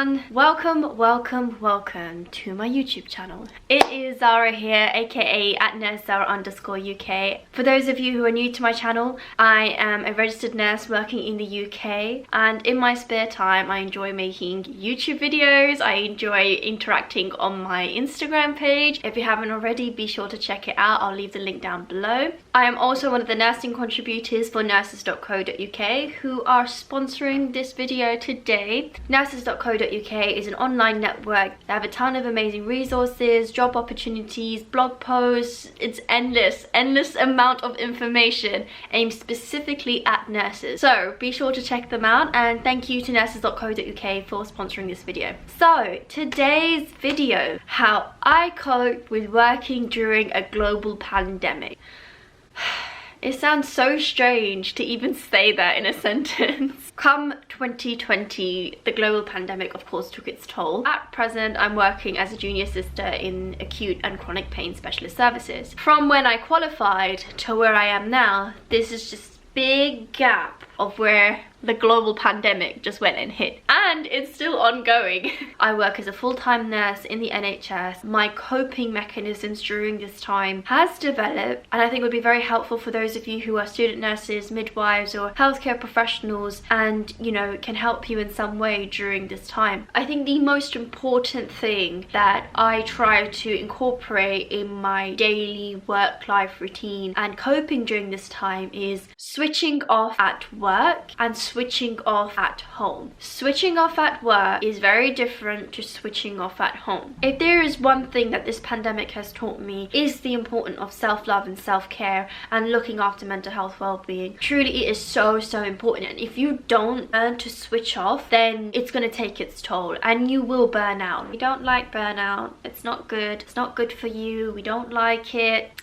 everyone, welcome to my YouTube channel. It is Zara here, aka at Nurses.co.uk. For those of you who are new to my channel, I am a registered nurse working in the UK, and in my spare time I enjoy making YouTube videos. I enjoy interacting on my Instagram page. If you haven't already, be sure to check it out. I'll leave the link down below. I am also one of the nursing contributors for Nurses.co.uk who are sponsoring this video today. Nurses.co.uk is an online network. They have a ton of amazing resources, job opportunities, blog posts. It's endless amount of information aimed specifically at nurses. So be sure to check them out, and thank you to Nurses.co.uk for sponsoring this video. So today's video, how I coped with working during a global pandemic. It sounds so strange to even say that in a sentence. Come 2020, the global pandemic of course took its toll. At present, I'm working as a junior sister in acute and chronic pain specialist services. From when I qualified to where I am now, this is just a big gap of where the global pandemic just went and hit, and it's still ongoing. I work as a full-time nurse in the NHS. My coping mechanisms during this time has developed, and I think would be very helpful for those of you who are student nurses, midwives or healthcare professionals, and you know, can help you in some way during this time. I think the most important thing that I try to incorporate in my daily work-life routine and coping during this time is switching off at work and switching off at home. Switching off at work is very different to switching off at home. If there is one thing that this pandemic has taught me, is the importance of self-love and self-care and looking after mental health well-being. Truly, it is so important, and if you don't learn to switch off, then it's going to take its toll and you will burn out. We don't like burnout. It's not good. It's not good for you. We don't like it.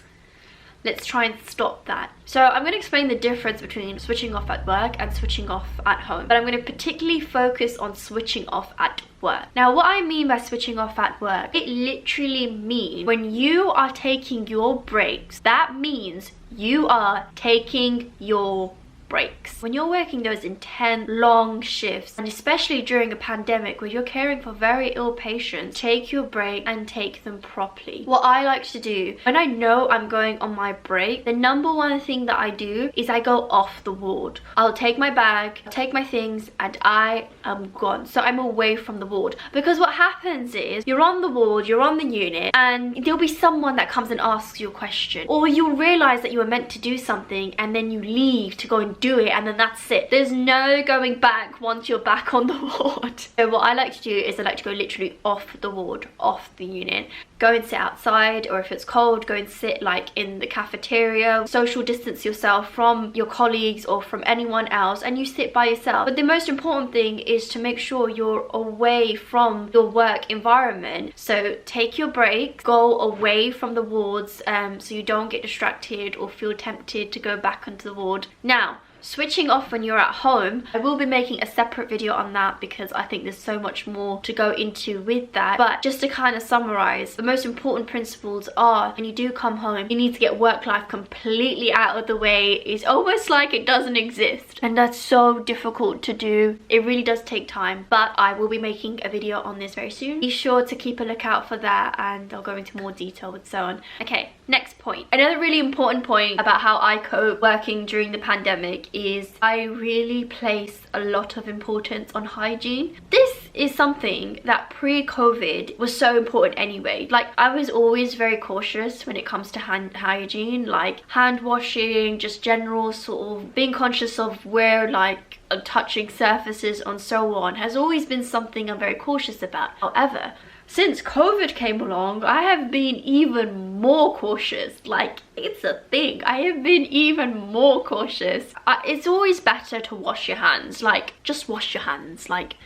Let's try and stop that. So I'm going to explain the difference between switching off at work and switching off at home. But I'm going to particularly focus on switching off at work. Now, what I mean by switching off at work, it literally means when you are taking your breaks, that means you are taking your breaks. When you're working those intense long shifts, and especially during a pandemic where you're caring for very ill patients, take your break and take them properly. What I like to do when I know I'm going on my break, the number one thing that I do is I go off the ward. I'll take my bag, take my things, and I am gone. So I'm away from the ward, because what happens is you're on the ward, you're on the unit, and there'll be someone that comes and asks you a question, or you'll realize that you were meant to do something and then you leave to go and do it, and then that's it. There's no going back once you're back on the ward. So what I like to do is I like to go literally off the ward, off the unit. Go and sit outside, or if it's cold, go and sit like in the cafeteria. Social distance yourself from your colleagues or from anyone else, and you sit by yourself. But the most important thing is to make sure you're away from your work environment. So take your break, go away from the wards so you don't get distracted or feel tempted to go back onto the ward. Now, switching off when you're at home, I will be making a separate video on that because I think there's so much more to go into with that. But just to kind of summarize, the most important principles are when you do come home, you need to get work life completely out of the way. It's almost like it doesn't exist, and that's so difficult to do. It really does take time, but I will be making a video on this very soon. Be sure to keep a lookout for that, and I'll go into more detail and so on. Okay, next point. Another really important point about how I cope working during the pandemic is I really place a lot of importance on hygiene. This is something that pre-COVID was so important anyway. Like, I was always very cautious when it comes to hand hygiene, like hand washing, just general sort of being conscious of where like touching surfaces and so on has always been something I'm very cautious about. However, since COVID came along, I have been even more cautious. Like, it's a thing. I have been even more cautious. It's always better to wash your hands. Like, just wash your hands. Like,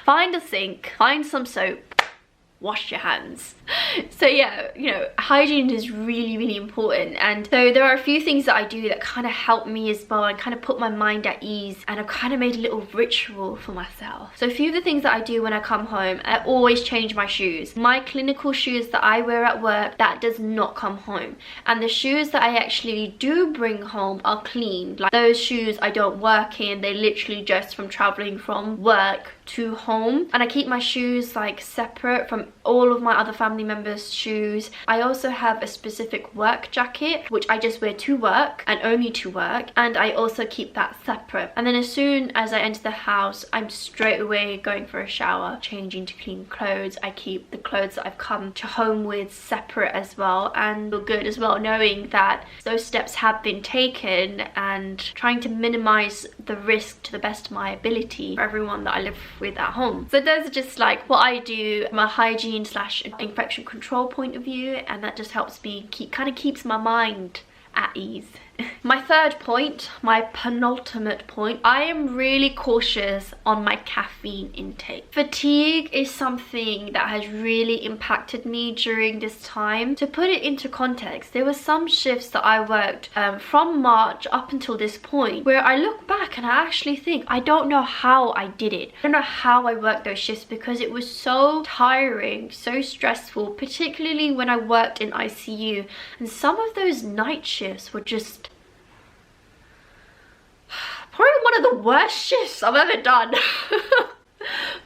find a sink, find some soap, wash your hands. So yeah, you know, hygiene is really important, and so there are a few things that I do that kind of help me as well and kind of put my mind at ease, and I've kind of made a little ritual for myself. So a few of the things that I do when I come home, I always change my shoes. My clinical shoes that I wear at work, that does not come home, and the shoes that I actually do bring home are clean. Like, those shoes I don't work in, they're literally just from traveling from work to home, and I keep my shoes like separate from all of my other family members' shoes. I also have a specific work jacket which I just wear to work and only to work, and I also keep that separate. And then as soon as I enter the house, I'm straight away going for a shower, changing to clean clothes. I keep the clothes that I've come to home with separate as well, and feel good as well knowing that those steps have been taken and trying to minimize the risk to the best of my ability for everyone that I live with at home. So those are just like what I do from a hygiene slash infection control point of view, and that just helps me keeps my mind at ease. My third point, my penultimate point, I am really cautious on my caffeine intake. Fatigue is something that has really impacted me during this time. To put it into context, there were some shifts that I worked from March up until this point where I look back and I actually think, I don't know how I did it. I don't know how I worked those shifts because it was so tiring, so stressful, particularly when I worked in ICU. And some of those night shifts were just probably one of the worst shifts I've ever done.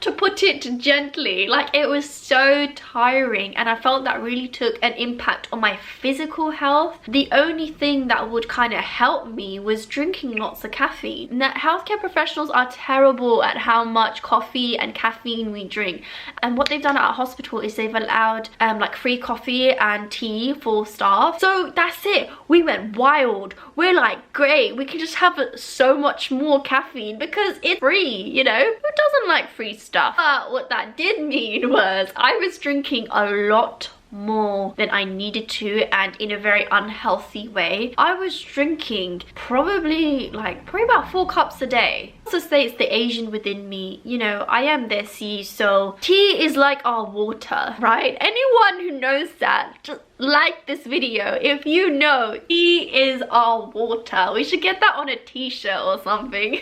To put it gently, like it was so tiring, and I felt that really took an impact on my physical health. The only thing that would kind of help me was drinking lots of caffeine. Now, healthcare professionals are terrible at how much coffee and caffeine we drink, and what they've done at our hospital is they've allowed like free coffee and tea for staff. So that's it, we went wild. We're like, great, we can just have so much more caffeine because it's free, you know? Who doesn't like free stuff? But what that did mean was I was drinking a lot more than I needed to, and in a very unhealthy way. I was drinking probably about 4 cups a day. Also states the Asian within me, you know, I am desi, so tea is like our water, right? Anyone who knows that, just like this video if you know tea is our water. We should get that on a t-shirt or something.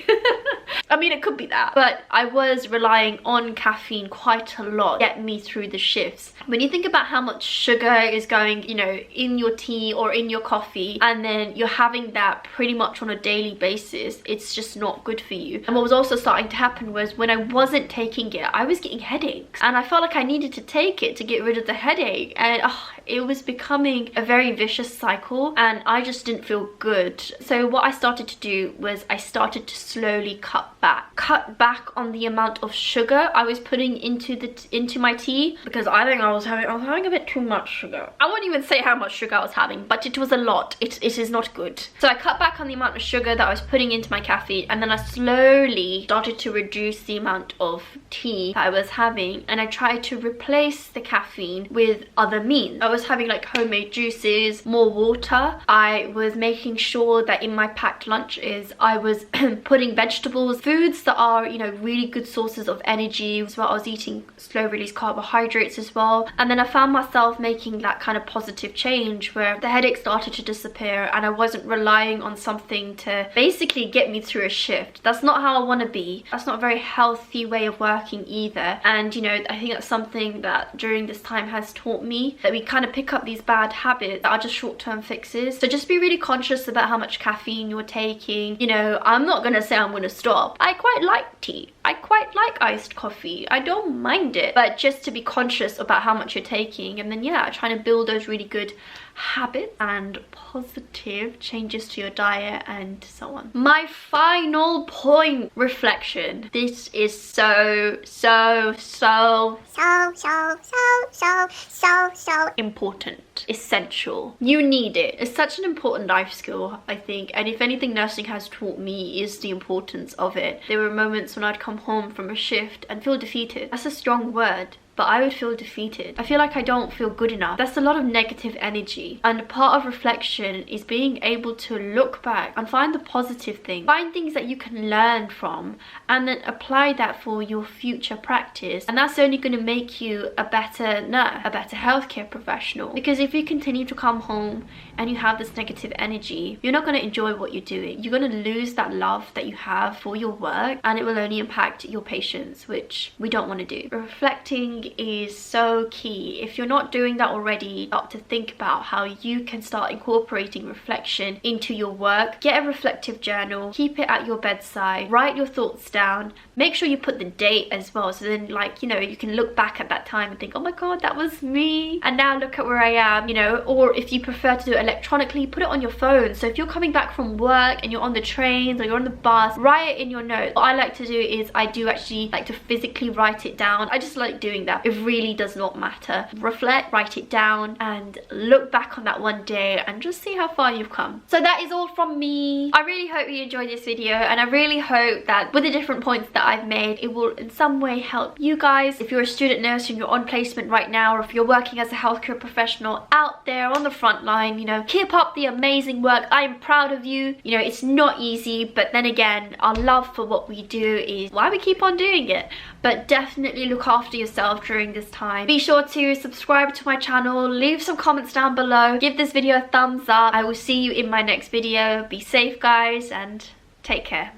I mean, it could be that, but I was relying on caffeine quite a lot to get me through the shifts. When you think about how much sugar is going, you know, in your tea or in your coffee, and then you're having that pretty much on a daily basis, it's just not good for you. And what was also starting to happen was when I wasn't taking it, I was getting headaches, and I felt like I needed to take it to get rid of the headache, and it was becoming a very vicious cycle, and I just didn't feel good. So what I started to do was I started to slowly cut back on the amount of sugar I was putting into my tea, because I think I was having a bit too much sugar. I won't even say how much sugar I was having, but it was a lot. It is not good. So I cut back on the amount of sugar that I was putting into my caffeine, and then I slowly started to reduce the amount of tea that I was having, and I tried to replace the caffeine with other means. I was having like homemade juices, more water. I was making sure that in my packed lunches I was putting vegetables, foods that are, you know, really good sources of energy as well. I was eating slow release carbohydrates as well, and then I found myself making that kind of positive change where the headache started to disappear, and I wasn't relying on something to basically get me through a shift. That's not how I want to be. That's not a very healthy way of working either. And you know, I think that's something that during this time has taught me, that we kind of pick up these bad habits that are just short-term fixes. So just be really conscious about how much caffeine you're taking. You know, I'm not gonna say I'm gonna stop. I quite like tea, I quite like iced coffee, I don't mind it, but just to be conscious about how much you're taking, and then yeah, trying to build those really good habits and positive changes to your diet and so on. My final point, reflection. This is so important, essential. You need it. It's such an important life skill, I think, and if anything nursing has taught me is the importance of it. There were moments when I'd come home from a shift and feel defeated. That's a strong word, but I would feel defeated. I feel like I don't feel good enough. That's a lot of negative energy, and part of reflection is being able to look back and find the positive things, find things that you can learn from, and then apply that for your future practice. And that's only going to make you a better nurse, a better healthcare professional, because if you continue to come home and you have this negative energy, you're not going to enjoy what you're doing. You're going to lose that love that you have for your work, and it will only impact your patients, which we don't want to do. Reflecting journaling is so key. If you're not doing that already, start to think about how you can start incorporating reflection into your work. Get a reflective journal, keep it at your bedside, write your thoughts down, make sure you put the date as well, so then, like, you know, you can look back at that time and think, oh my god, that was me, and now look at where I am, you know. Or if you prefer to do it electronically, put it on your phone. So if you're coming back from work and you're on the trains or you're on the bus, write it in your notes. What I like to do is I do actually like to physically write it down. I just like doing that. It really does not matter. Reflect, write it down, and look back on that one day and just see how far you've come. So that is all from me. I really hope you enjoyed this video, and I really hope that with the different points that I've made, it will in some way help you guys. If you're a student nurse and you're on placement right now, or if you're working as a healthcare professional out there on the front line, you know, keep up the amazing work. I am proud of you. You know, it's not easy, but then again, our love for what we do is why we keep on doing it. But definitely look after yourself during this time. Be sure to subscribe to my channel, leave some comments down below, give this video a thumbs up. I will see you in my next video. Be safe, guys, and take care.